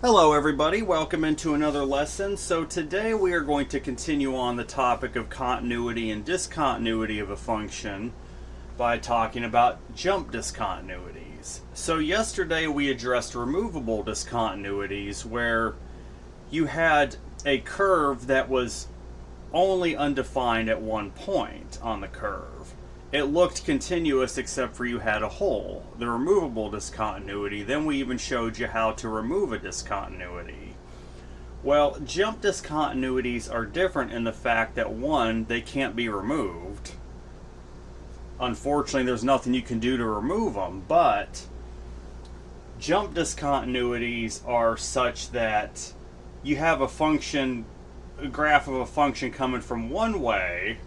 Hello everybody, welcome into another lesson. So today we are going to continue on the topic of continuity and discontinuity of a function by talking about jump discontinuities. So yesterday we addressed removable discontinuities where you had a curve that was only undefined at one point on the curve. It looked continuous except for you had a hole, the removable discontinuity. Then we even showed you how to remove a discontinuity. Well, jump discontinuities are different in the fact that one, they can't be removed. Unfortunately, there's nothing you can do to remove them, but jump discontinuities are such that you have a function, a graph of a function coming from one way,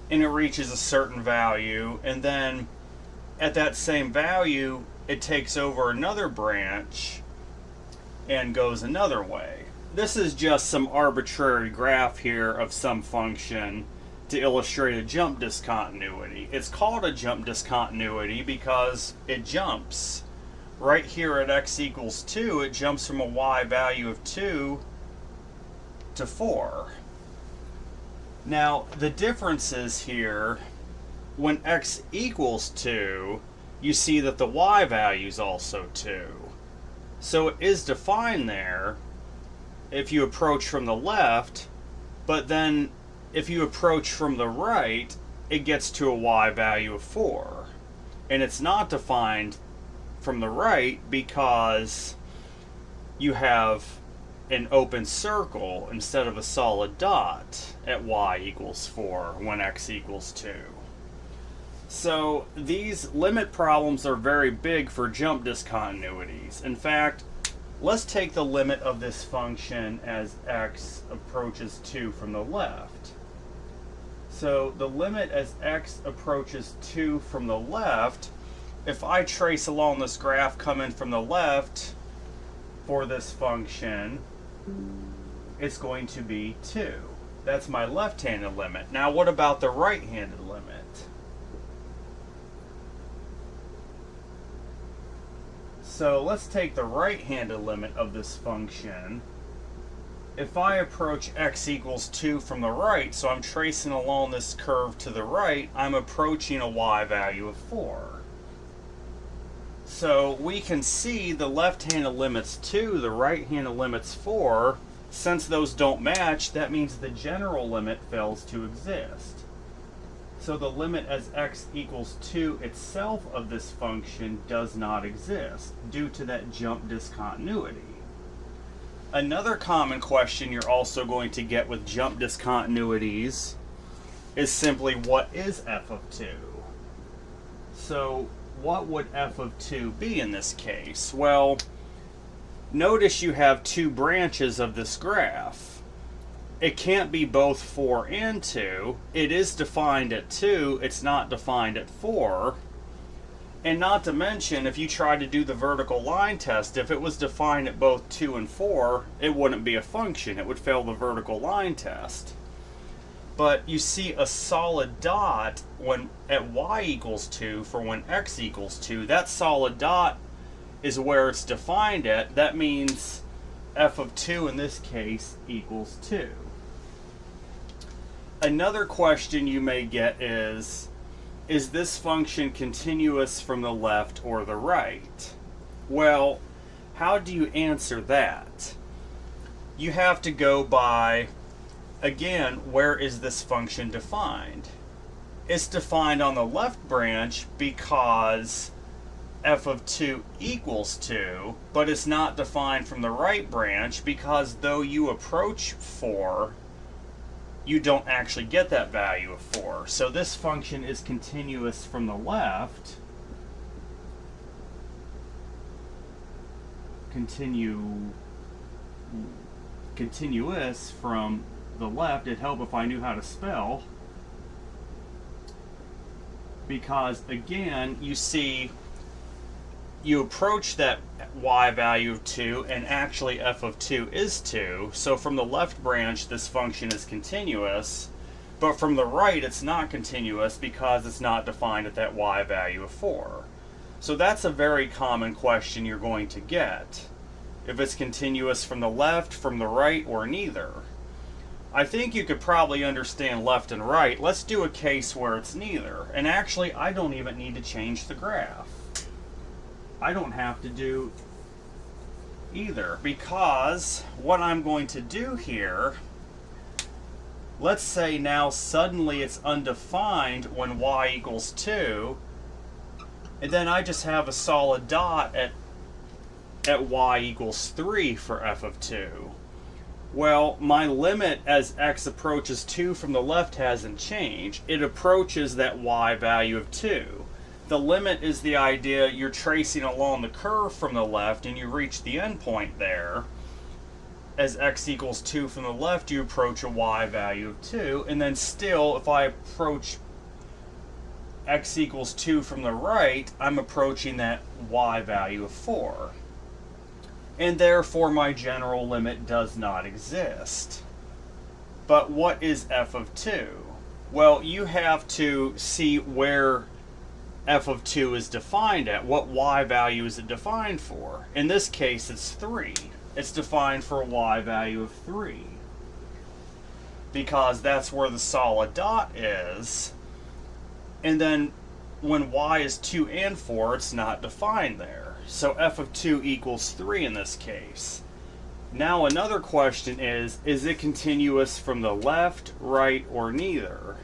and it reaches a certain value, and then at that same value it takes over another branch and goes another way. This is just some arbitrary graph here of some function to illustrate a jump discontinuity. It's called a jump discontinuity because it jumps. Right here at x equals 2, it jumps from a y value of 2 to 4. Now, the difference is here, when x equals 2, you see that the y value is also 2. So it is defined there if you approach from the left, but then if you approach from the right, it gets to a y value of 4. And it's not defined from the right because you have an open circle instead of a solid dot at y equals 4 when x equals 2. So these limit problems are very big for jump discontinuities. In fact, let's take the limit of this function as x approaches 2 from the left. So the limit as x approaches 2 from the left, if I trace along this graph coming from the left for this function, it's going to be 2. That's my left-handed limit. Now what about the right-handed limit? So let's take the right-handed limit of this function. If I approach x equals 2 from the right, so I'm tracing along this curve to the right, I'm approaching a y value of 4. So we can see the left-handed limit's 2, the right-handed limit's 4. Since those don't match, that means the general limit fails to exist. So the limit as x equals 2 itself of this function does not exist due to that jump discontinuity. Another common question you're also going to get with jump discontinuities is simply, what is f of 2? So what would f of 2 be in this case? Well, notice you have two branches of this graph. It can't be both 4 and 2. It is defined at 2, it's not defined at 4. And not to mention, if you try to do the vertical line test, if it was defined at both 2 and 4, it wouldn't be a function. It would fail the vertical line test. But you see a solid dot when at y equals 2 for when x equals 2. That solid dot is where it's defined at. That means f of 2 in this case equals 2. Another question you may get is this function continuous from the left or the right? Well, how do you answer that? You have to go by, again, where is this function defined? It's defined on the left branch because f of 2 equals 2, but it's not defined from the right branch because though you approach 4, you don't actually get that value of 4. So this function is continuous from the left. Continuous from the left. It'd help if I knew how to spell. Because again, you see, you approach that y value of 2, and actually f of 2 is 2. So from the left branch, this function is continuous. But from the right, it's not continuous because it's not defined at that y value of 4. So that's a very common question you're going to get. if it's continuous from the left, from the right, or neither. I think you could probably understand left and right. Let's do a case where it's neither. And actually, I don't even need to change the graph. I don't have to do either, because what I'm going to do here, let's say now suddenly it's undefined when y equals 2, and then I just have a solid dot at y equals 3 for f of 2. Well, my limit as x approaches 2 from the left hasn't changed. It approaches that y value of 2. The limit is the idea you're tracing along the curve from the left and you reach the endpoint there. As x equals 2 from the left, you approach a y value of 2. And then still, if I approach x equals 2 from the right, I'm approaching that y value of 4. And therefore my general limit does not exist. But what is f of 2? Well, you have to see where f of 2 is defined at. What y value is it defined for? In this case, it's 3. It's defined for a y value of 3. Because that's where the solid dot is. And then when y is 2 and 4, it's not defined there. So f of 2 equals 3 in this case. Now another question is it continuous from the left, right, or neither?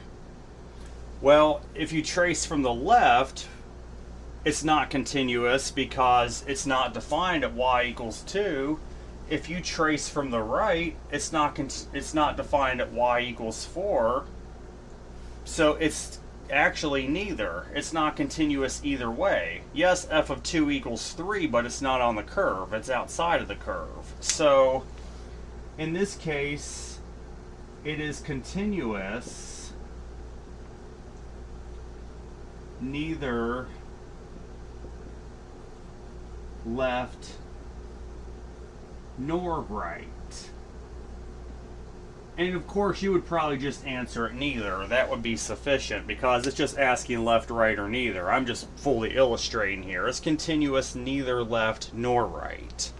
Well, if you trace from the left, it's not continuous because it's not defined at y equals 2. If you trace from the right, it's not defined at y equals 4. So it's actually neither. It's not continuous either way. Yes, f of 2 equals 3, but it's not on the curve. It's outside of the curve. So in this case, it is continuous neither left nor right. And of course you would probably just answer it neither. That would be sufficient because it's just asking left, right, or neither. I'm just fully illustrating here. It's continuous neither left nor right.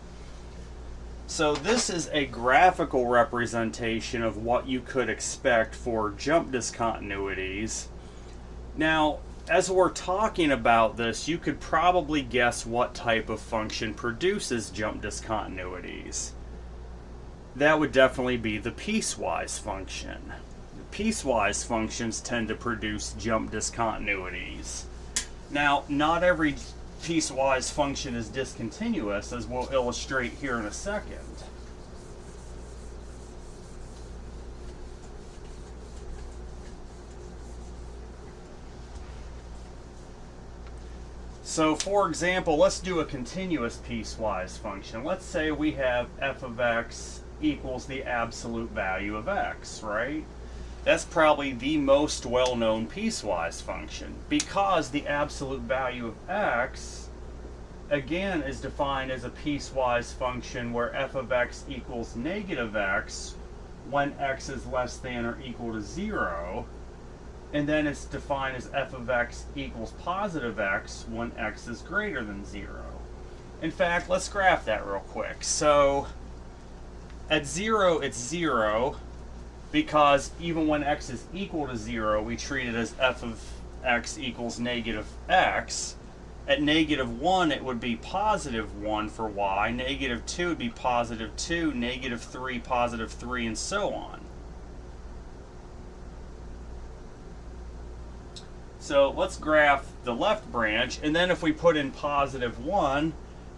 So this is a graphical representation of what you could expect for jump discontinuities. Now, as we're talking about this, you could probably guess what type of function produces jump discontinuities. That would definitely be the piecewise function. The piecewise functions tend to produce jump discontinuities. Now, not every piecewise function is discontinuous, as we'll illustrate here in a second. So, for example, let's do a continuous piecewise function. Let's say we have f of x equals the absolute value of x, right? That's probably the most well-known piecewise function because the absolute value of x, again, is defined as a piecewise function where f of x equals negative x when x is less than or equal to 0, and then it's defined as f of x equals positive x when x is greater than 0. In fact, let's graph that real quick. So at 0, it's 0 because even when x is equal to 0, we treat it as f of x equals negative x. At negative 1, it would be positive 1 for y. Negative 2 would be positive 2. Negative 3, positive 3, and so on. So let's graph the left branch, and then if we put in positive 1,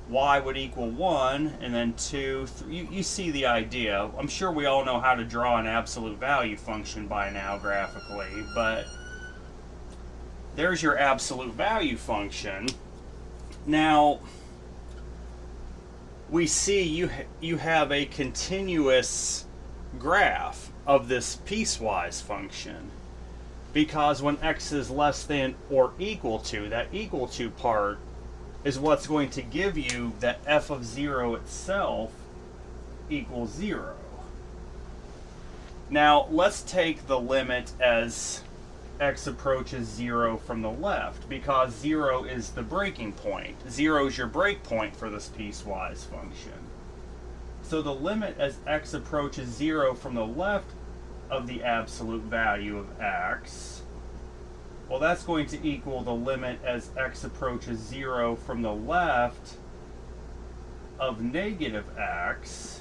y would equal 1, and then 2, 3. You see the idea. I'm sure we all know how to draw an absolute value function by now graphically, but there's your absolute value function. Now, we see you have a continuous graph of this piecewise function because when x is less than or equal to, that equal to part is what's going to give you that f of 0 itself equals 0. Now, let's take the limit as x approaches 0 from the left because 0 is the breaking point. 0 is your break point for this piecewise function. So the limit as x approaches 0 from the left of the absolute value of x, well, that's going to equal the limit as x approaches 0 from the left of negative x.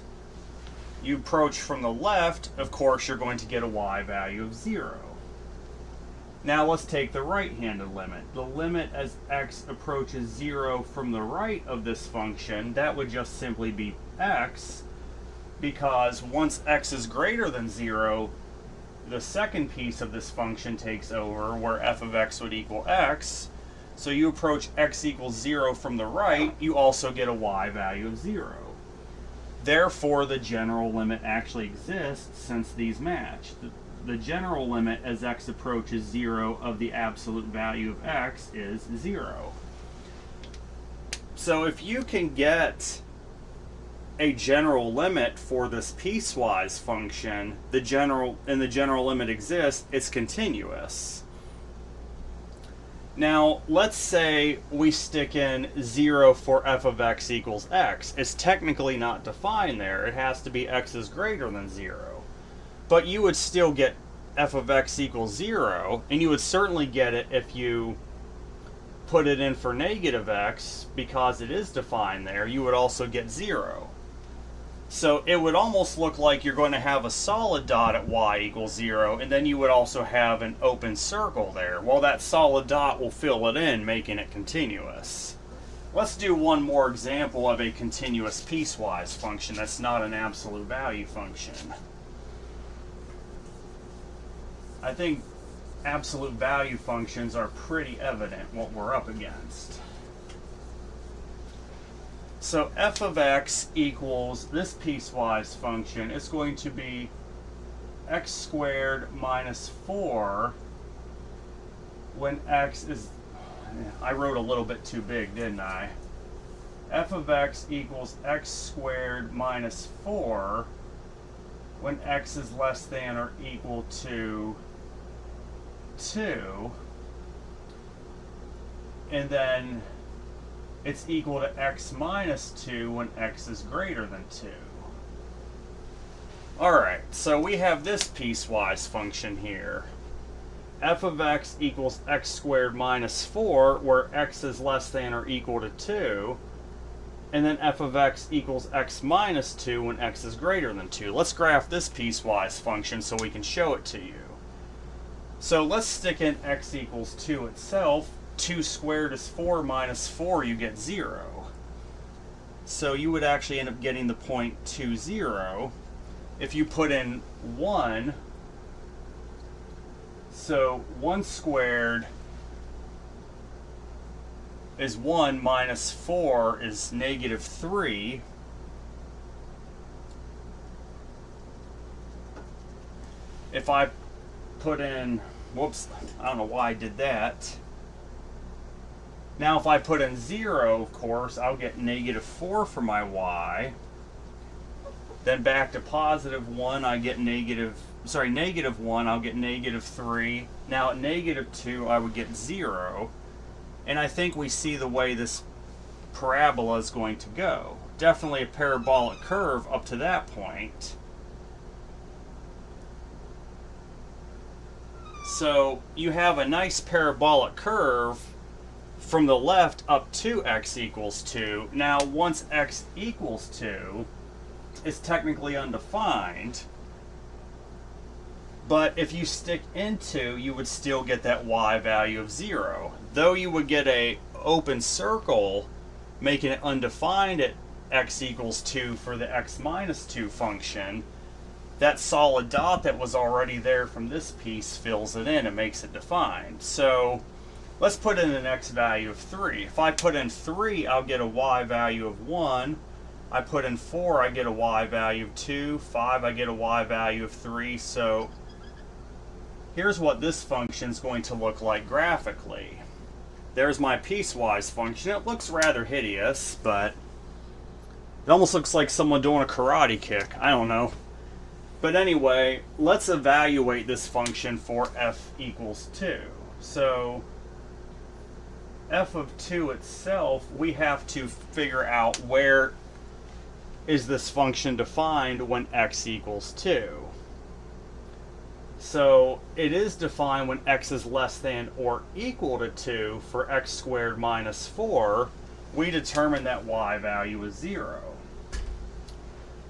You approach from the left, of course, you're going to get a y value of 0. Now let's take the right-handed limit. The limit as x approaches 0 from the right of this function, that would just simply be x, because once x is greater than 0, the second piece of this function takes over, where f of x would equal x. So you approach x equals 0 from the right, you also get a y value of 0. Therefore, the general limit actually exists since these match. The general limit as x approaches 0 of the absolute value of x is 0. So if you can get a general limit for this piecewise function, the general limit exists, it's continuous. Now, let's say we stick in 0 for f of x equals x. It's technically not defined there. It has to be x is greater than 0. But you would still get f of x equals 0, and you would certainly get it if you put it in for negative x, because it is defined there. You would also get 0. So it would almost look like you're going to have a solid dot at y equals 0, and then you would also have an open circle there. Well, that solid dot will fill it in, making it continuous. Let's do one more example of a continuous piecewise function that's not an absolute value function. I think absolute value functions are pretty evident what we're up against. So f of x equals this piecewise function. It's going to be x squared minus 4 when x is, I wrote a little bit too big, didn't I? F of x equals x squared minus 4 when x is less than or equal to 2, and then it's equal to x minus 2 when x is greater than 2. Alright, so we have this piecewise function here. F of x equals x squared minus 4, where x is less than or equal to 2, and then f of x equals x minus 2 when x is greater than 2. Let's graph this piecewise function so we can show it to you. So let's stick in x equals 2 itself. 2 squared is 4 minus 4, you get 0. So you would actually end up getting the point 2, 0. If you put in 1, so 1 squared is 1 minus 4 is negative 3. If I put in, whoops, I don't know why I did that. Now if I put in 0, of course, I'll get negative 4 for my y. Then back to positive 1, I get negative 1, I'll get negative 3. Now at negative 2, I would get 0. And I think we see the way this parabola is going to go. Definitely a parabolic curve up to that point. So you have a nice parabolic curve from the left up to x equals 2. Now once x equals 2, it's technically undefined, but if you stick in 2, you would still get that y value of 0. Though you would get a open circle making it undefined at x equals 2 for the x minus 2 function, that solid dot that was already there from this piece fills it in and makes it defined. So let's put in an x value of 3. If I put in 3, I'll get a y value of 1. I put in 4, I get a y value of 2. 5, I get a y value of 3. So here's what this function is going to look like graphically. There's my piecewise function. It looks rather hideous, but it almost looks like someone doing a karate kick. I don't know. But anyway, let's evaluate this function for f equals 2. So f of 2 itself, we have to figure out where is this function defined when x equals 2? So it is defined when x is less than or equal to 2 for x squared minus 4. We determine that y value is 0.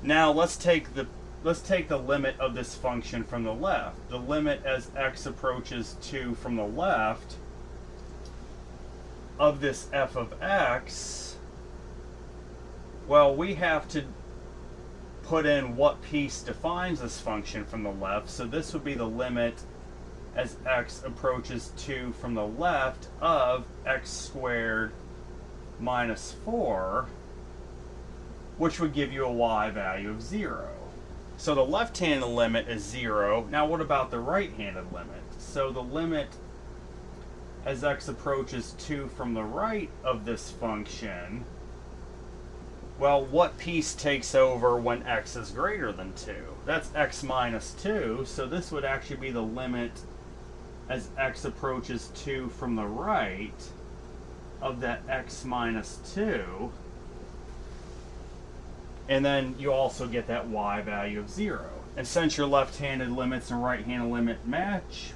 Now let's take the limit of this function from the left. The limit as x approaches 2 from the left of this f of x, well, we have to put in what piece defines this function from the left. So this would be the limit as x approaches 2 from the left of x squared minus 4, which would give you a y value of 0. So the left-handed limit is 0. Now what about the right-handed limit? So the limit as x approaches 2 from the right of this function, well, what piece takes over when x is greater than 2? That's x minus 2, so this would actually be the limit as x approaches 2 from the right of that x minus 2. And then you also get that y value of 0. And since your left-handed limits and right-handed limit match,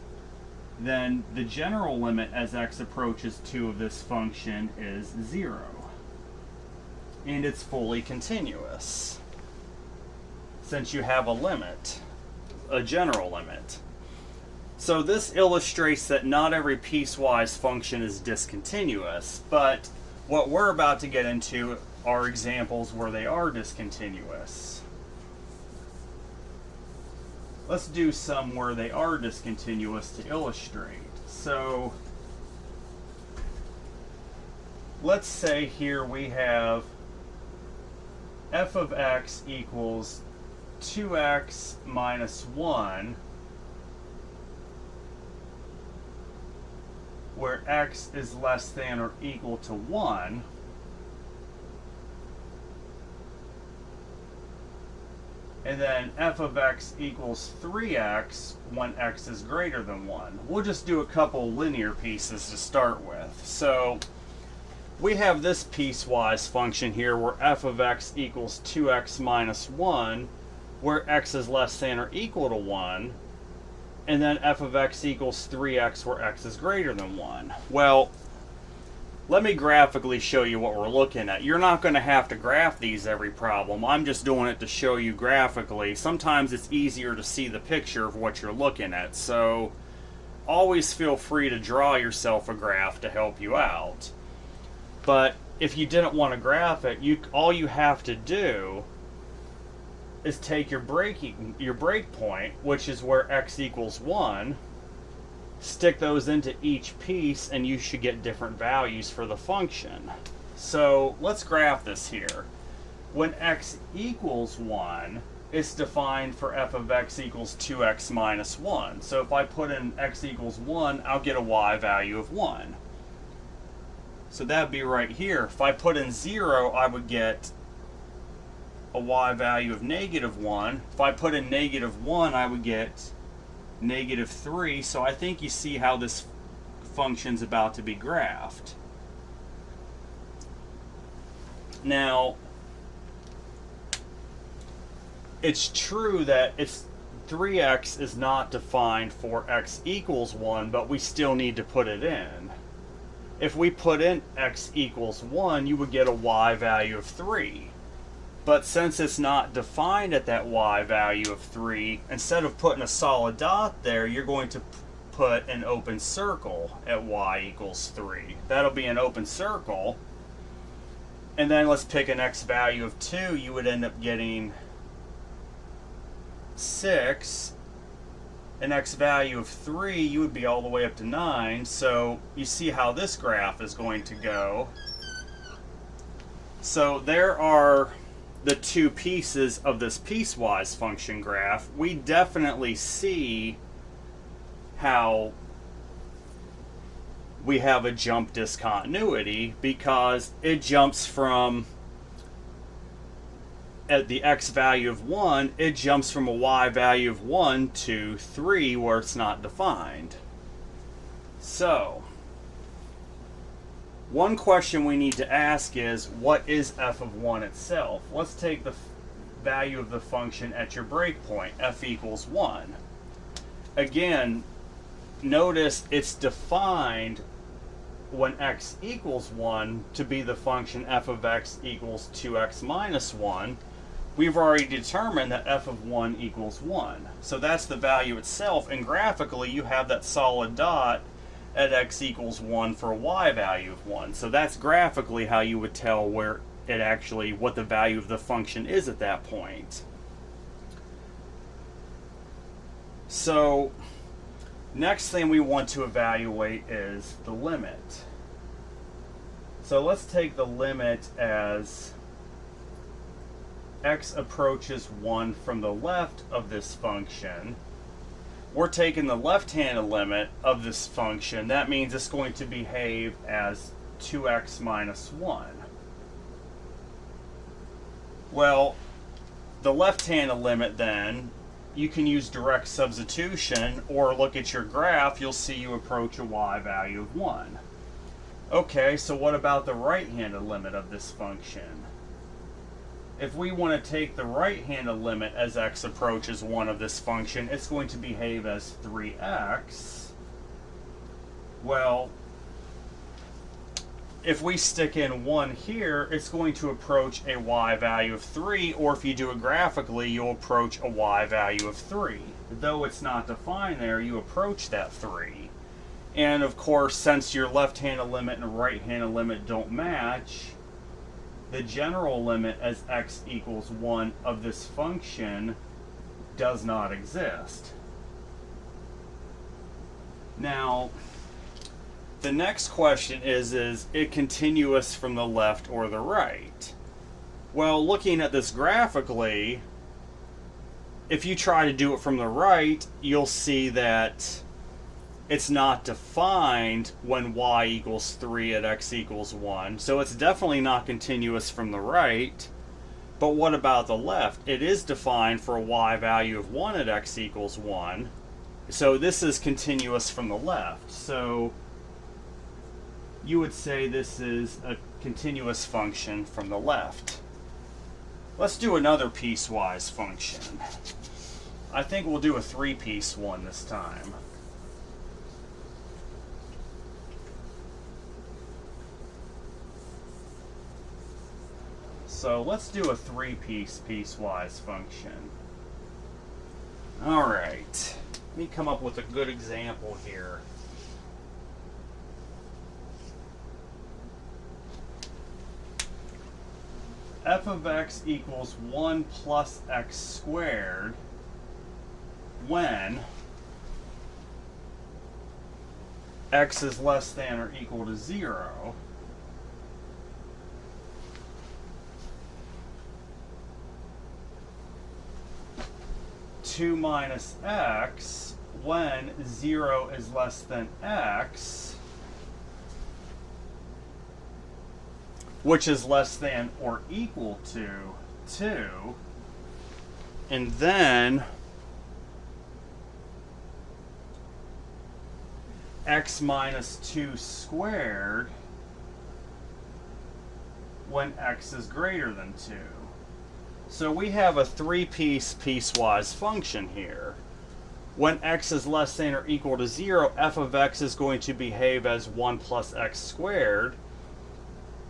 then the general limit as x approaches 2 of this function is 0. And it's fully continuous, since you have a limit, a general limit. So this illustrates that not every piecewise function is discontinuous, but what we're about to get into are examples where they are discontinuous. Let's do some where they are discontinuous to illustrate. So let's say here we have f of x equals 2x minus 1, where x is less than or equal to 1. And then f of x equals 3x when x is greater than 1. We'll just do a couple linear pieces to start with. So we have this piecewise function here where f of x equals 2x minus 1, where x is less than or equal to 1, and then f of x equals 3x where x is greater than 1. Well, let me graphically show you what we're looking at. You're not going to have to graph these every problem. I'm just doing it to show you graphically. Sometimes it's easier to see the picture of what you're looking at, so always feel free to draw yourself a graph to help you out. But if you didn't want to graph it, all you have to do is take your break point, which is where x equals 1, stick those into each piece, and you should get different values for the function. So let's graph this here. When x equals 1, it's defined for f of x equals 2x minus 1. So if I put in x equals 1, I'll get a y value of 1. So that'd be right here. If I put in 0, I would get a y value of negative 1. If I put in negative 1, I would get negative 3. So I think you see how this function's about to be graphed. Now, it's true that 3x is not defined for x equals 1, but we still need to put it in. If we put in x equals 1, you would get a y value of 3. But since it's not defined at that y value of 3, instead of putting a solid dot there, you're going to put an open circle at y equals 3. That'll be an open circle. And then let's pick an x value of 2. You would end up getting 6. An x value of 3, you would be all the way up to 9. So you see how this graph is going to go. So there are the two pieces of this piecewise function graph. We definitely see how we have a jump discontinuity, because it jumps from, at the x value of 1, it jumps from a y value of 1 to 3 where it's not defined. So, one question we need to ask is, what is f of 1 itself? Let's take value of the function at your breakpoint, f equals 1. Again, notice it's defined when x equals 1 to be the function f of x equals 2x minus 1. We've already determined that f of 1 equals 1. So that's the value itself, and graphically you have that solid dot at x equals 1 for a y value of 1. So that's graphically how you would tell where it actually, what the value of the function is at that point. So next thing we want to evaluate is the limit. So let's take the limit as x approaches 1 from the left of this function. We're taking the left-hand limit of this function. That means it's going to behave as 2x minus 1. Well, the left-hand limit then, you can use direct substitution or look at your graph, you'll see you approach a y value of 1. Okay, so what about the right-handed limit of this function? If we want to take the right-handed limit as x approaches 1 of this function, it's going to behave as 3x. Well, if we stick in 1 here, it's going to approach a y value of 3, or if you do it graphically, you'll approach a y value of 3. Though it's not defined there, you approach that 3. And of course, since your left-handed limit and right-handed limit don't match, the general limit as x equals 1 of this function does not exist. Now, the next question is it continuous from the left or the right? Well, looking at this graphically, if you try to do it from the right, you'll see that it's not defined when y equals 3 at x equals 1. So it's definitely not continuous from the right. But what about the left? It is defined for a y value of 1 at x equals 1. So this is continuous from the left. So you would say this is a continuous function from the left. Let's do another piecewise function. I think we'll do a 3-piece one this time. So let's do a 3-piece piecewise function. Alright, let me come up with a good example here. F of x equals 1 plus x squared when x is less than or equal to 0. Two minus x when 0 is less than x, which is less than or equal to 2, and then x minus 2 squared when x is greater than 2. So we have a 3-piece piecewise function here. When x is less than or equal to 0, f of x is going to behave as 1 plus x squared.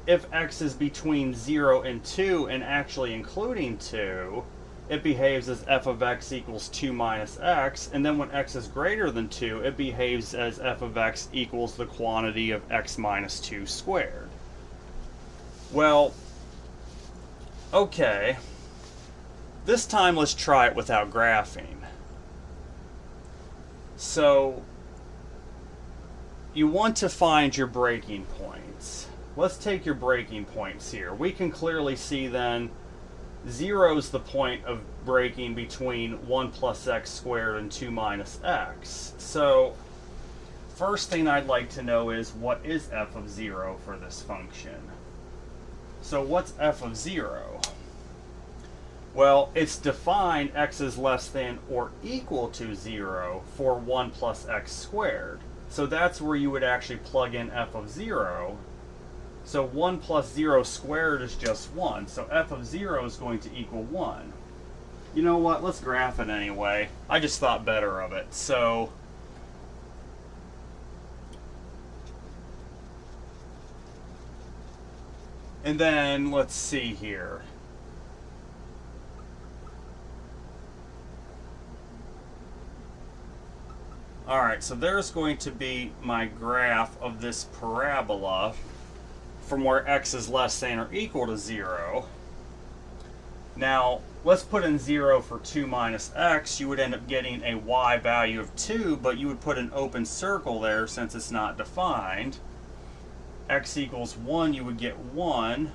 If x is between 0 and 2, and actually including 2, it behaves as f of x equals 2 minus x. And then when x is greater than 2, it behaves as f of x equals the quantity of x minus 2 squared. Well, okay. This time let's try it without graphing. So you want to find your breaking points. Let's take your breaking points here. We can clearly see then 0 is the point of breaking between 1 plus x squared and 2 minus x. So first thing I'd like to know is what is f of 0 for this function? So what's f of 0? Well, it's defined x is less than or equal to 0 for 1 plus x squared. So that's where you would actually plug in f of 0. So 1 plus 0 squared is just 1. So f of 0 is going to equal 1. You know what? Let's graph it anyway. I just thought better of it. So, and then let's see here. Alright, so there's going to be my graph of this parabola from where x is less than or equal to 0. Now, let's put in 0 for 2 minus x. You would end up getting a y value of 2, but you would put an open circle there since it's not defined. X equals 1, you would get 1.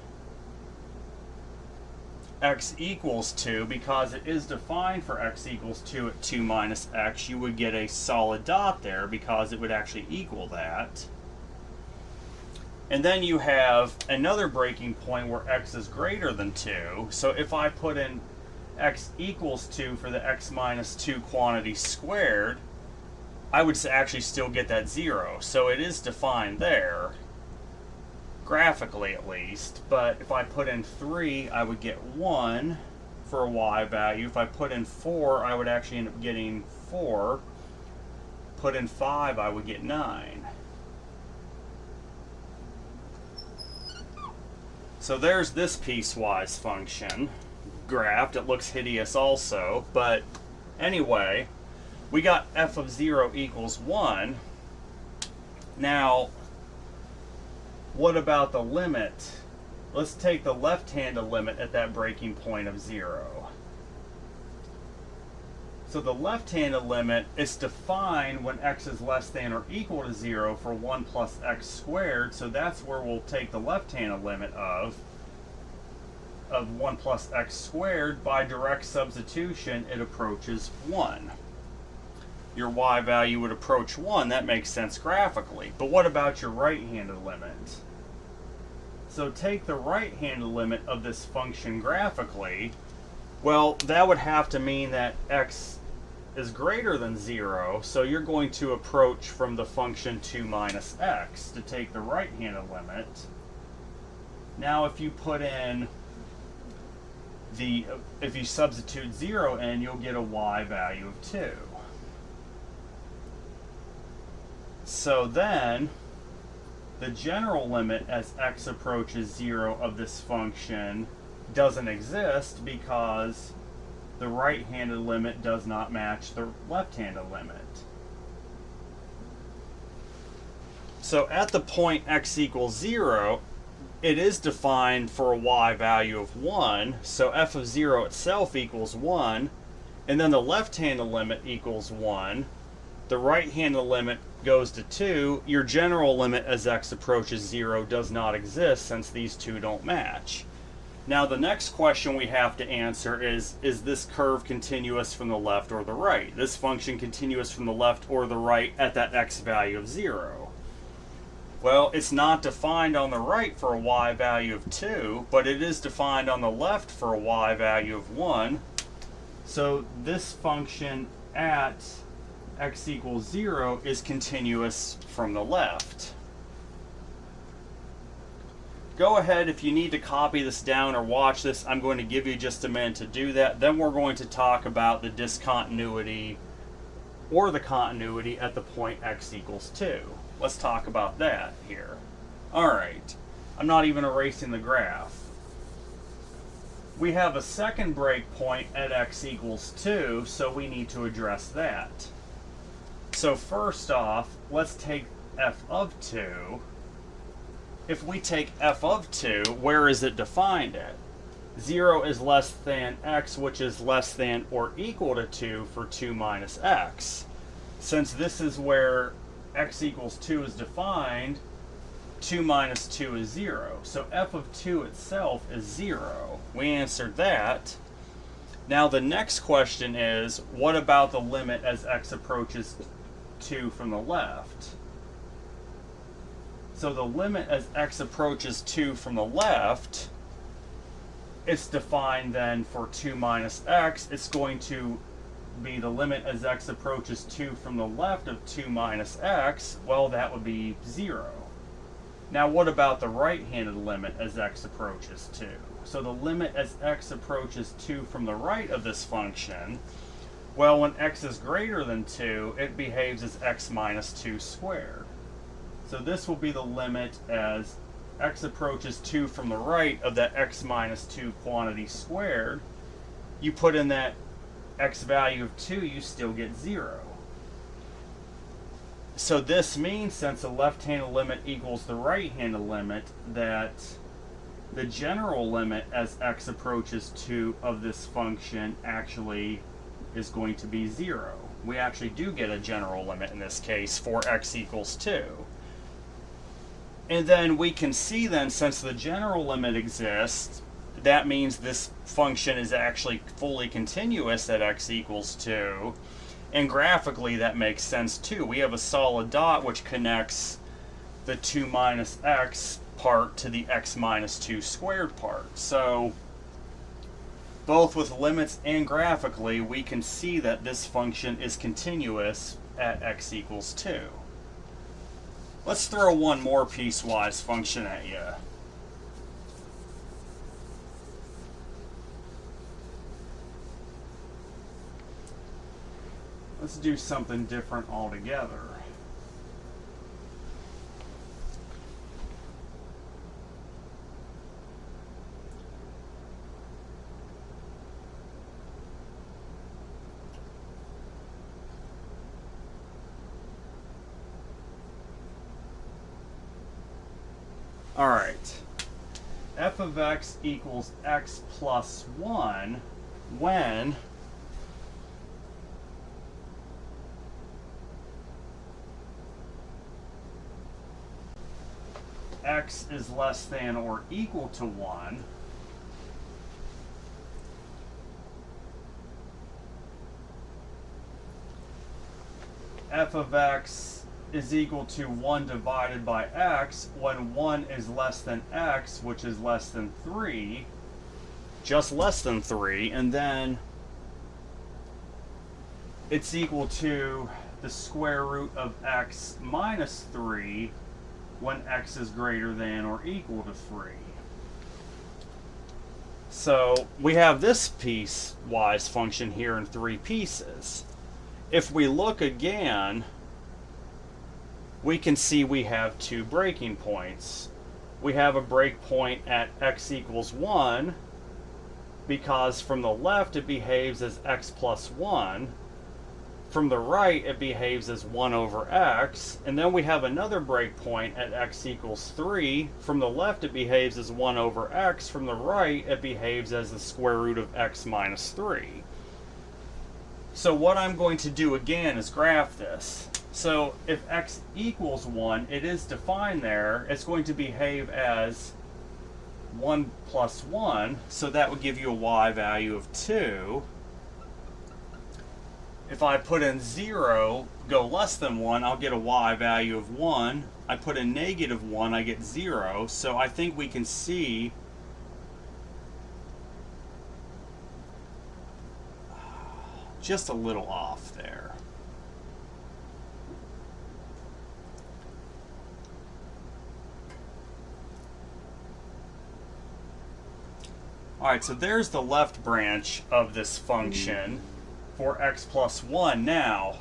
X equals 2, because it is defined for x equals 2 at 2 minus x, you would get a solid dot there because it would actually equal that. And then you have another breaking point where x is greater than 2. So if I put in x equals 2 for the x minus 2 quantity squared, I would actually still get that 0. So it is defined there, graphically at least. But if I put in 3, I would get 1 for a y value. If I put in 4, I would actually end up getting 4. Put in 5, I would get 9. So there's this piecewise function graphed. It looks hideous also, but anyway, we got f of 0 equals 1. Now, what about the limit? Let's take the left-handed limit at that breaking point of 0. So the left-handed limit is defined when x is less than or equal to 0 for 1 plus x squared. So that's where we'll take the left-handed limit of 1 plus x squared. By direct substitution, it approaches 1. Your y value would approach 1. That makes sense graphically. But what about your right-handed limit? So take the right-handed limit of this function graphically. Well, that would have to mean that x is greater than 0, so you're going to approach from the function 2 minus x to take the right-handed limit. Now if you put in if you substitute 0 in, you'll get a y value of 2. So then, the general limit as x approaches 0 of this function doesn't exist because the right-handed limit does not match the left-handed limit. So at the point x equals 0, it is defined for a y value of 1, so f of 0 itself equals 1, and then the left-handed limit equals 1. The right-handed limit goes to 2. Your general limit as x approaches 0 does not exist since these two don't match. Now the next question we have to answer is this curve continuous from the left or the right? This function continuous from the left or the right at that x value of 0? Well, it's not defined on the right for a y value of 2, but it is defined on the left for a y value of 1. So this function at x equals 0 is continuous from the left. Go ahead, if you need to copy this down or watch this, I'm going to give you just a minute to do that. Then we're going to talk about the discontinuity or the continuity at the point x equals 2. Let's talk about that here. Alright, I'm not even erasing the graph. We have a second breakpoint at x equals 2, so we need to address that. So first off, let's take f of 2. If we take f of 2, where is it defined at? 0 is less than x, which is less than or equal to 2 for 2 minus x. Since this is where x equals 2 is defined, 2 minus 2 is 0. So f of 2 itself is 0. We answered that. Now the next question is, what about the limit as x approaches 2 from the left? So the limit as x approaches 2 from the left, it's defined then for 2 minus x. It's going to be the limit as x approaches 2 from the left of 2 minus x. Well, that would be 0. Now what about the right-handed limit as x approaches 2? So the limit as x approaches 2 from the right of this function, well, when x is greater than 2, it behaves as x minus 2 squared. So this will be the limit as x approaches 2 from the right of that x minus 2 quantity squared. You put in that x value of 2, you still get 0. So this means, since the left-handed limit equals the right-handed limit, that the general limit as x approaches 2 of this function actually is going to be 0. We actually do get a general limit in this case for x equals 2. And then we can see then, since the general limit exists, that means this function is actually fully continuous at x equals 2. And graphically that makes sense too. We have a solid dot which connects the 2 minus x part to the x minus 2 squared part. So both with limits and graphically, we can see that this function is continuous at x equals 2. Let's throw one more piecewise function at you. Let's do something different altogether. All right. F of x equals x plus 1 when x is less than or equal to 1, f of x is equal to 1 divided by x when 1 is less than x, which is less than 3, just less than 3, and then it's equal to the square root of x minus 3 when x is greater than or equal to 3. So we have this piecewise function here in 3 pieces. If we look again, we can see we have 2 breaking points. We have a break point at x equals 1 because from the left it behaves as x plus 1. From the right it behaves as 1 over x, and then we have another breakpoint at x equals 3. From the left it behaves as 1 over x, from the right it behaves as the square root of x minus 3. So what I'm going to do again is graph this. So if x equals 1, it is defined there, it's going to behave as 1 plus 1, so that would give you a y value of 2. If I put in 0, go less than 1, I'll get a y value of 1. I put in negative 1, I get 0. So I think we can see just a little off there. Alright, so there's the left branch of this function for x plus 1. Now,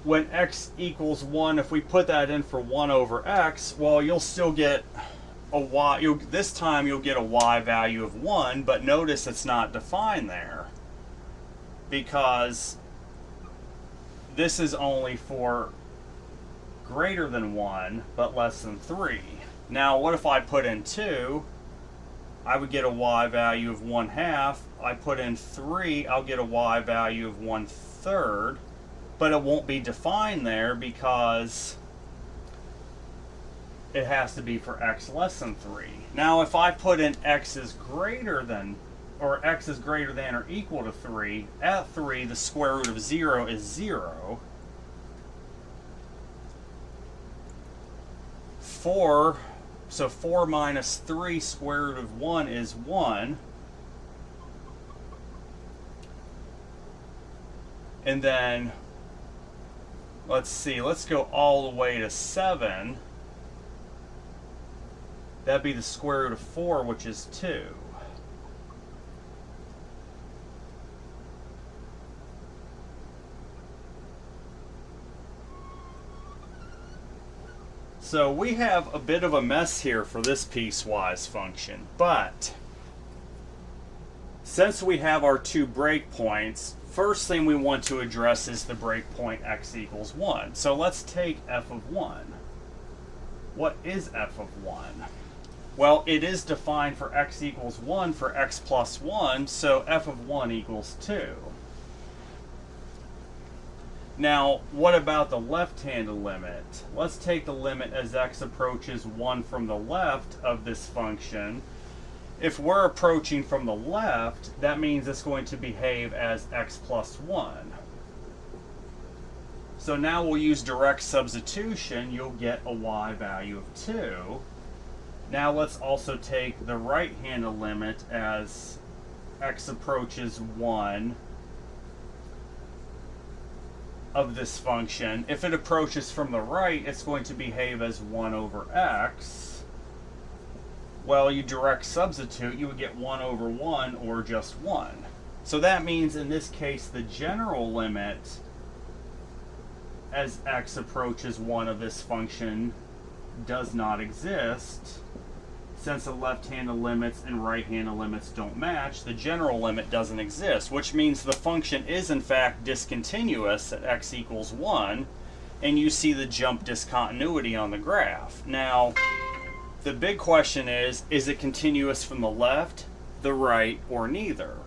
when x equals 1, if we put that in for 1 over x, well, you'll still get a y. This time you'll get a y value of 1, but notice it's not defined there because this is only for greater than 1 but less than 3. Now, what if I put in 2? I would get a y value of 1/2. I put in 3, I'll get a y value of 1/3, but it won't be defined there because it has to be for x less than 3. Now if I put in x is greater than or equal to 3, at 3 the square root of 0 is 0. 4, so 4 minus 3 square root of 1 is 1. And then, let's see, let's go all the way to 7. That'd be the square root of 4, which is 2. So we have a bit of a mess here for this piecewise function, but since we have our two breakpoints, first thing we want to address is the breakpoint x equals 1. So let's take f of 1. What is f of 1? Well, it is defined for x equals 1 for x plus 1, so f of 1 equals 2. Now, what about the left-handed limit? Let's take the limit as x approaches 1 from the left of this function. If we're approaching from the left, that means it's going to behave as x plus 1. So now we'll use direct substitution. You'll get a y value of 2. Now let's also take the right-handed limit as x approaches 1 of this function. If it approaches from the right, it's going to behave as 1 over x. Well, you direct substitute, you would get 1 over 1 or just 1. So that means in this case the general limit as x approaches 1 of this function does not exist. Since the left-handed limits and right-handed limits don't match, the general limit doesn't exist, which means the function is in fact discontinuous at x equals 1, and you see the jump discontinuity on the graph. Now, the big question is it continuous from the left, the right, or neither?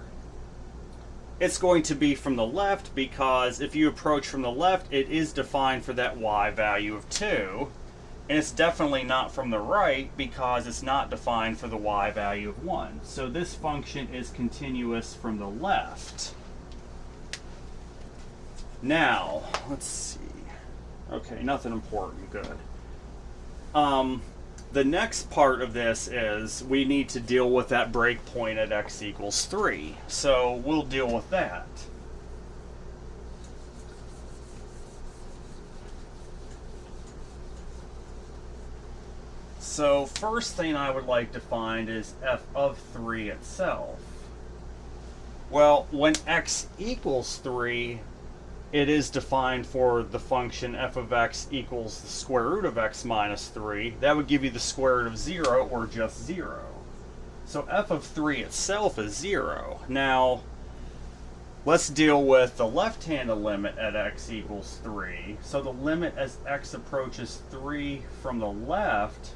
It's going to be from the left because if you approach from the left, it is defined for that y value of 2. And it's definitely not from the right because it's not defined for the y value of 1. So this function is continuous from the left. Now, let's see. Okay, nothing important, good. The next part of this is we need to deal with that breakpoint at x equals 3. So we'll deal with that. So first thing I would like to find is f of 3 itself. Well, when x equals 3, it is defined for the function f of x equals the square root of x minus 3. That would give you the square root of 0 or just 0. So f of 3 itself is 0. Now, let's deal with the left-handed limit at x equals 3. So the limit as x approaches 3 from the left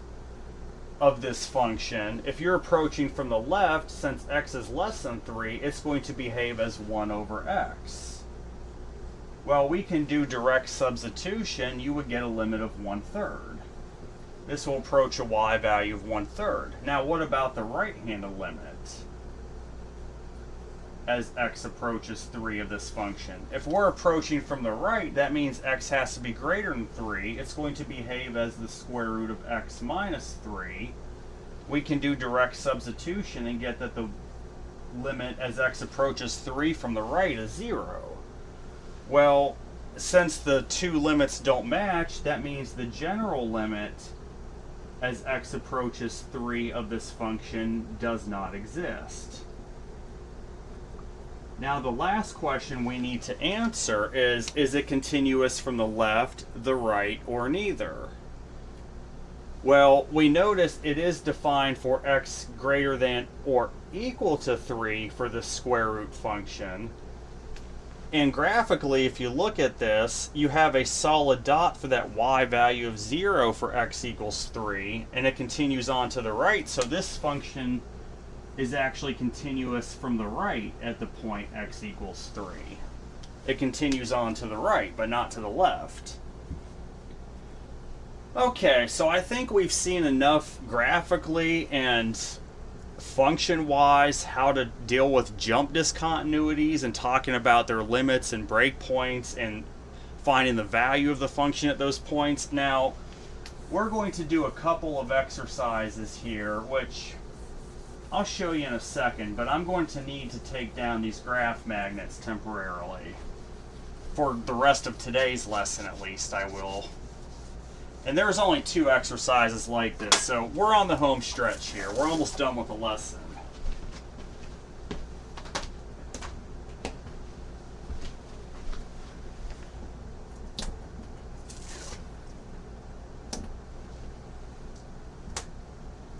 of this function, if you're approaching from the left, since x is less than 3, it's going to behave as 1 over x. Well, we can do direct substitution. You would get a limit of 1/3. This will approach a y value of 1/3. Now, what about the right-handed limit as x approaches 3 of this function? If we're approaching from the right, that means x has to be greater than 3. It's going to behave as the square root of x minus 3. We can do direct substitution and get that the limit as x approaches 3 from the right is 0. Well, since the two limits don't match, that means the general limit as x approaches 3 of this function does not exist. Now the last question we need to answer is it continuous from the left, the right, or neither? Well, we notice it is defined for x greater than or equal to 3 for the square root function. And graphically, if you look at this, you have a solid dot for that y value of 0 for x equals 3, and it continues on to the right, so this function is actually continuous from the right at the point x equals 3. It continues on to the right, but not to the left. Okay, so I think we've seen enough graphically and function-wise how to deal with jump discontinuities and talking about their limits and breakpoints and finding the value of the function at those points. Now, we're going to do a couple of exercises here, which I'll show you in a second, but I'm going to need to take down these graph magnets temporarily. For the rest of today's lesson, at least, I will. And there's only 2 exercises like this, so we're on the home stretch here. We're almost done with the lesson.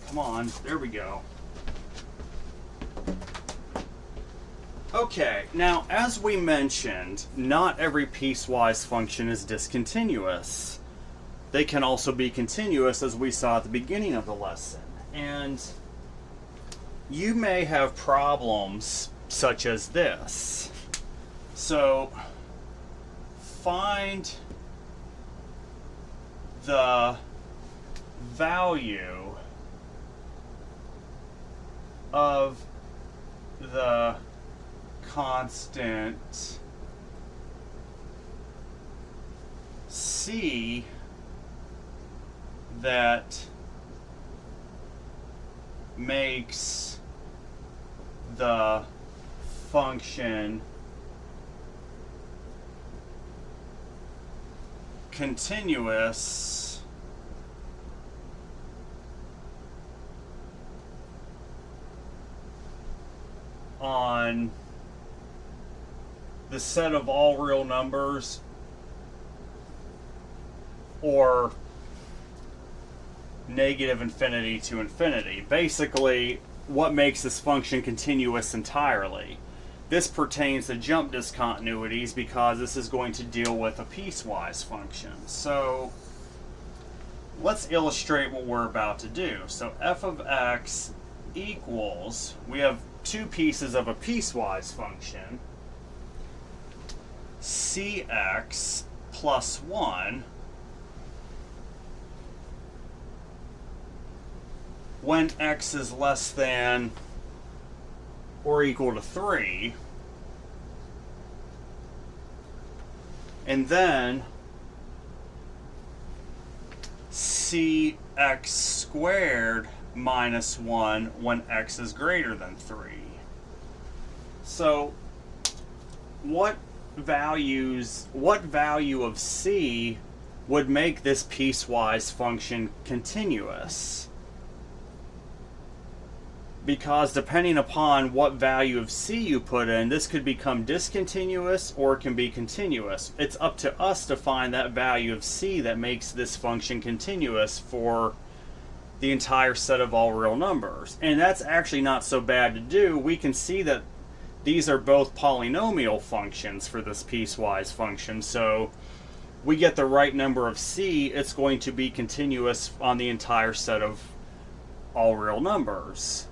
Come on, there we go. Okay, now as we mentioned, not every piecewise function is discontinuous. They can also be continuous, as we saw at the beginning of the lesson. And you may have problems such as this. So find the value of the constant C that makes the function continuous on the set of all real numbers or negative infinity to infinity. Basically, what makes this function continuous entirely. This pertains to jump discontinuities because this is going to deal with a piecewise function. So let's illustrate what we're about to do. So f of x equals, we have 2 pieces of a piecewise function, cx plus 1 when x is less than or equal to 3, and then cx squared minus 1 when x is greater than 3. So what value of c would make this piecewise function continuous? Because depending upon what value of c you put in, this could become discontinuous or it can be continuous. It's up to us to find that value of c that makes this function continuous for the entire set of all real numbers. And that's actually not so bad to do. We can see that these are both polynomial functions for this piecewise function. So we get the right number of c, it's going to be continuous on the entire set of all real numbers.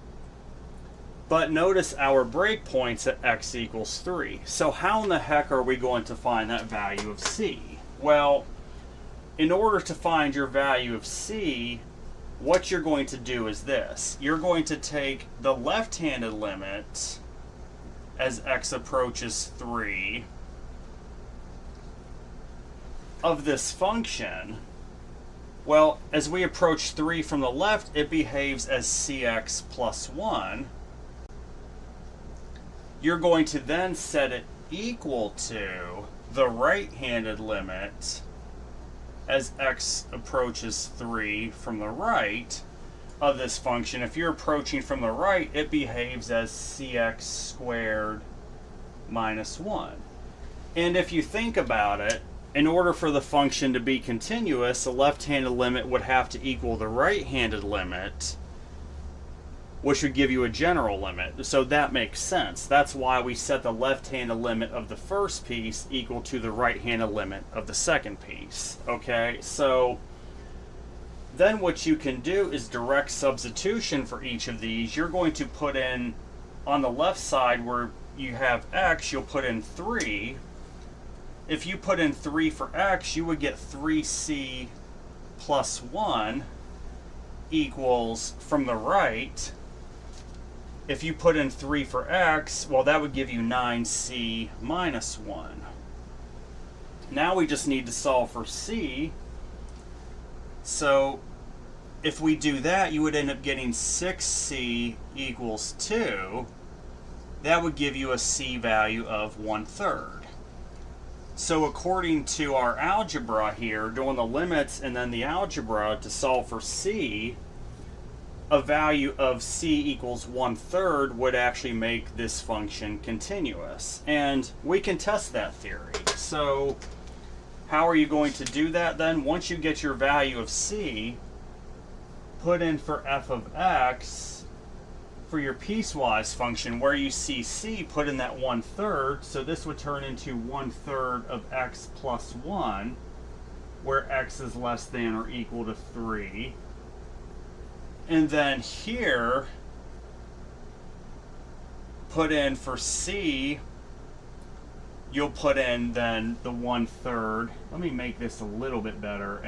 But notice our breakpoints at x equals 3. So how in the heck are we going to find that value of c? Well, in order to find your value of c, what you're going to do is this. You're going to take the left-handed limit as x approaches 3 of this function. Well, as we approach 3 from the left, it behaves as cx plus 1. You're going to then set it equal to the right-handed limit as x approaches 3 from the right of this function. If you're approaching from the right, it behaves as cx squared minus 1. And if you think about it, in order for the function to be continuous, the left-handed limit would have to equal the right-handed limit, which would give you a general limit. So that makes sense. That's why we set the left-handed limit of the first piece equal to the right-handed limit of the second piece. Okay, so then what you can do is direct substitution for each of these. You're going to put in, on the left side where you have x, you'll put in 3. If you put in 3 for x, you would get 3c plus 1 equals, from the right, if you put in 3 for x, well, that would give you 9c minus 1. Now we just need to solve for c. So if we do that, you would end up getting 6c equals 2. That would give you a c value of 1/3. So according to our algebra here, doing the limits and then the algebra to solve for c, a value of c equals 1/3 would actually make this function continuous. And we can test that theory. So how are you going to do that then? Once you get your value of c, put in for f of x, for your piecewise function, where you see c, put in that 1/3. So this would turn into 1/3 of x plus 1, where x is less than or equal to 3. And then here, put in for c, you'll put in then the 1/3. Let me make this a little bit better,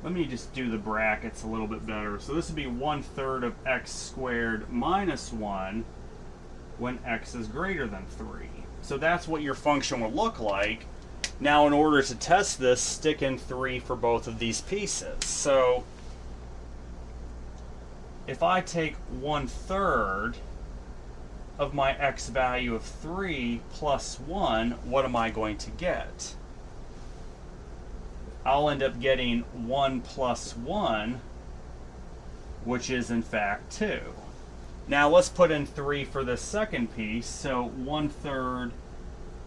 Let me just do the brackets a little bit better. So this would be 1/3 of x squared minus 1 when x is greater than 3. So that's what your function will look like. Now in order to test this, stick in 3 for both of these pieces. So if I take 1/3 of my x value of 3 plus 1, what am I going to get? I'll end up getting 1 plus 1, which is in fact 2. Now let's put in 3 for the second piece. So 1/3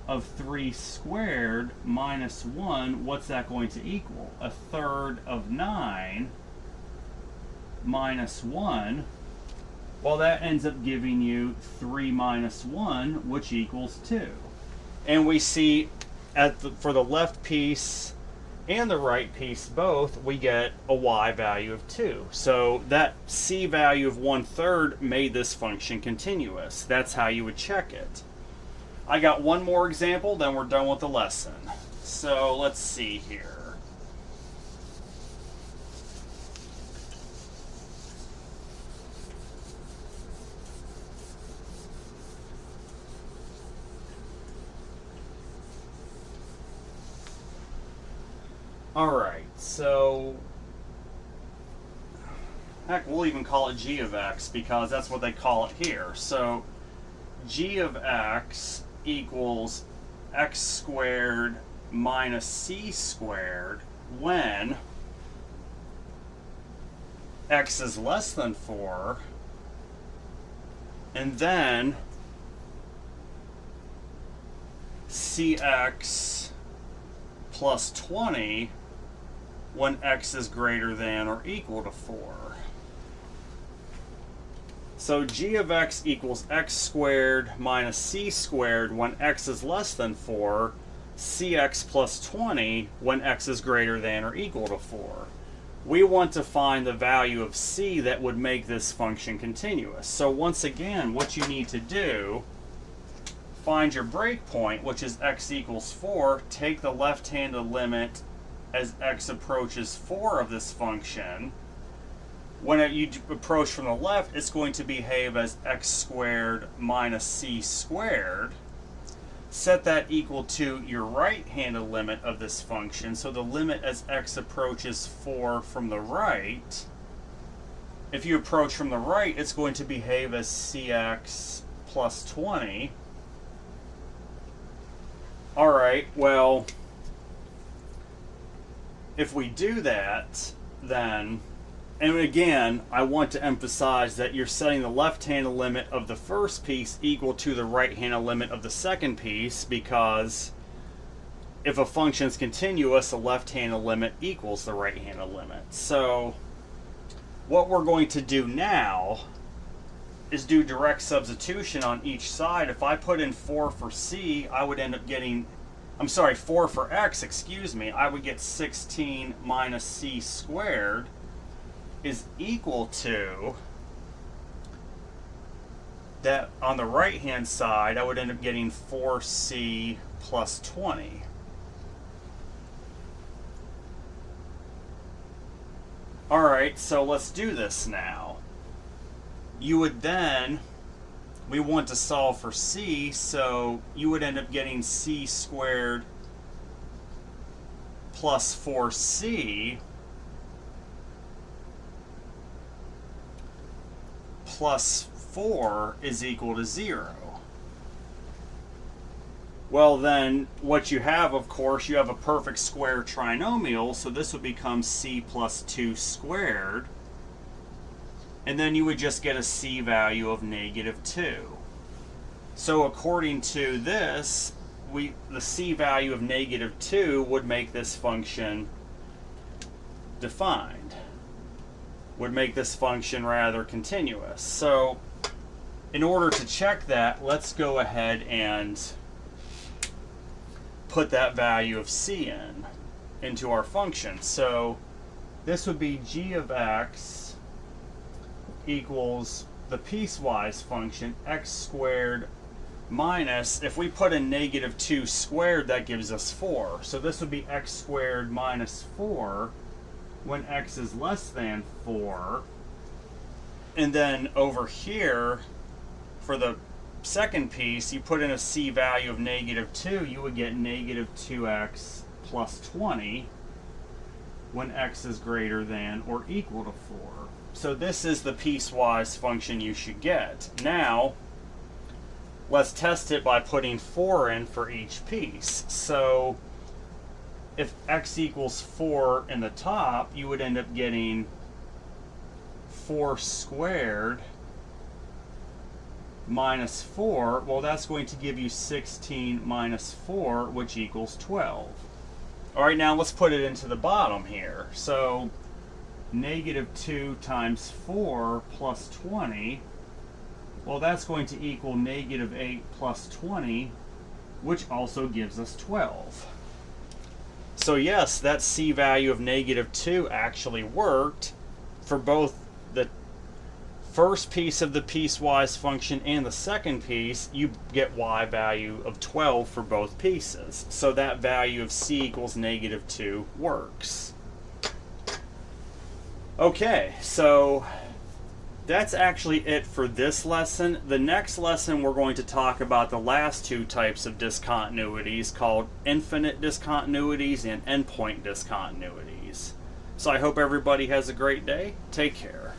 of 3 squared minus 1, what's that going to equal? 1/3 of 9 minus 1. Well, that ends up giving you 3 minus 1, which equals 2. And we see for the left piece and the right piece both, we get a y value of 2. So that c value of 1/3 made this function continuous. That's how you would check it. I got one more example, then we're done with the lesson. So let's see here. Alright, so heck, we'll even call it g of x because that's what they call it here. So g of x equals x squared minus c squared when x is less than 4, and then cx plus 20 when x is greater than or equal to 4. So g of x equals x squared minus c squared when x is less than 4, cx plus 20 when x is greater than or equal to 4. We want to find the value of c that would make this function continuous. So once again, what you need to do, find your breakpoint, which is x equals 4, take the left-handed limit as x approaches 4 of this function. When you approach from the left, it's going to behave as x squared minus c squared. Set that equal to your right-handed limit of this function. So the limit as x approaches 4 from the right. If you approach from the right, it's going to behave as cx plus 20. Alright, well, if we do that, then, and again, I want to emphasize that you're setting the left-handed limit of the first piece equal to the right-handed limit of the second piece, because if a function is continuous, the left-handed limit equals the right-handed limit. So what we're going to do now is do direct substitution on each side. If I put in 4 for c, I would end up getting, 4 for x, excuse me, I would get 16 minus c squared is equal to, that on the right hand side, I would end up getting 4c plus 20. Alright, so let's do this now. You would then, we want to solve for c, so you would end up getting c squared plus 4c plus 4 is equal to 0. Well, then what you have, of course, you have a perfect square trinomial, so this would become c plus 2 squared, and then you would just get a c value of -2. So according to this, the c value of -2 would make this function defined, would make this function rather continuous. So in order to check that, let's go ahead and put that value of c into our function. So this would be g of x equals the piecewise function x squared minus, if we put in -2 squared, that gives us 4. So this would be x squared minus 4 when x is less than 4. And then over here, for the second piece, you put in a c value of -2, you would get -2x plus 20 when x is greater than or equal to 4. So this is the piecewise function you should get. Now, let's test it by putting 4 in for each piece. So if x equals 4 in the top, you would end up getting 4 squared minus 4, well, that's going to give you 16 minus 4, which equals 12. All right, now let's put it into the bottom here. So -2 times 4 plus 20, well, that's going to equal -8 plus 20, which also gives us 12. So yes, that c value of -2 actually worked for both the first piece of the piecewise function and the second piece. You get y value of 12 for both pieces. So that value of c equals -2 works. Okay, so that's actually it for this lesson. The next lesson we're going to talk about the last two types of discontinuities, called infinite discontinuities and endpoint discontinuities. So I hope everybody has a great day. Take care.